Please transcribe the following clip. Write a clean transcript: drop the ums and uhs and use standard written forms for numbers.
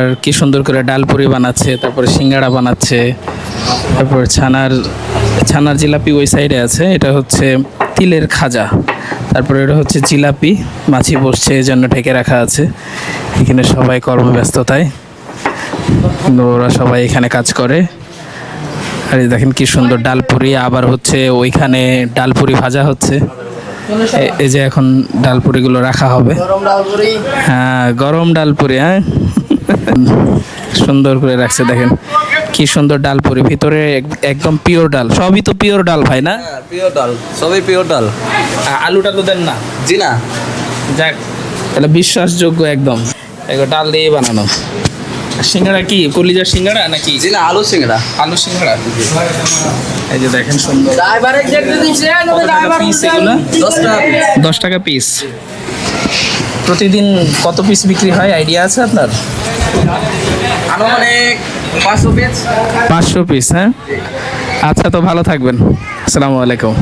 আর কি সুন্দর করে ডালপুরি বানাচ্ছে, তারপরে সিঙ্গাড়া বানাচ্ছে, তারপর ছানার জিলাপি ওই সাইডে আছে। এটা হচ্ছে তিলের খাজা। তারপরে এটা হচ্ছে জিলাপি, মাছি বসছে এই জন্য ঢেকে রাখা আছে। এখানে সবাই কর্মব্যস্ততায়, ওরা সবাই এখানে কাজ করে। আর এই দেখেন কি সুন্দর ডালপুরি, আবার হচ্ছে ওইখানে ডালপুরি ভাজা হচ্ছে। এই যে এখন ডালপুরিগুলো রাখা হবে। হ্যাঁ, গরম ডালপুরি। হ্যাঁ, সুন্দর করে রাখছে, দেখেন কি সুন্দর ডালপুরি, ভিতরে একদম পিওর ডাল। সবই তো পিওর ডাল ভাই, না? পিওর ডাল, সবই পিওর ডাল। আলুটা তো দেন না? জি না। যাক, তাহলে বিশ্বাসযোগ্য একদম। এগুলো ডাল দিয়ে বানানো। সিঙ্গাড়া কি কলিজার সিঙ্গাড়া নাকি? জি না, আলু সিঙ্গড়া। আলু সিঙ্গাড়া। এই যে দেখেন সুন্দর। পিস এগুলো 10 টাকা পিস। প্রতিদিন কত পিস বিক্রি হয় আইডিয়া আছে আপনার? আনুমানিক 500 পিস। 500 পিস। হ্যাঁ, আচ্ছা, তো ভালো থাকবেন। আসসালামু আলাইকুম।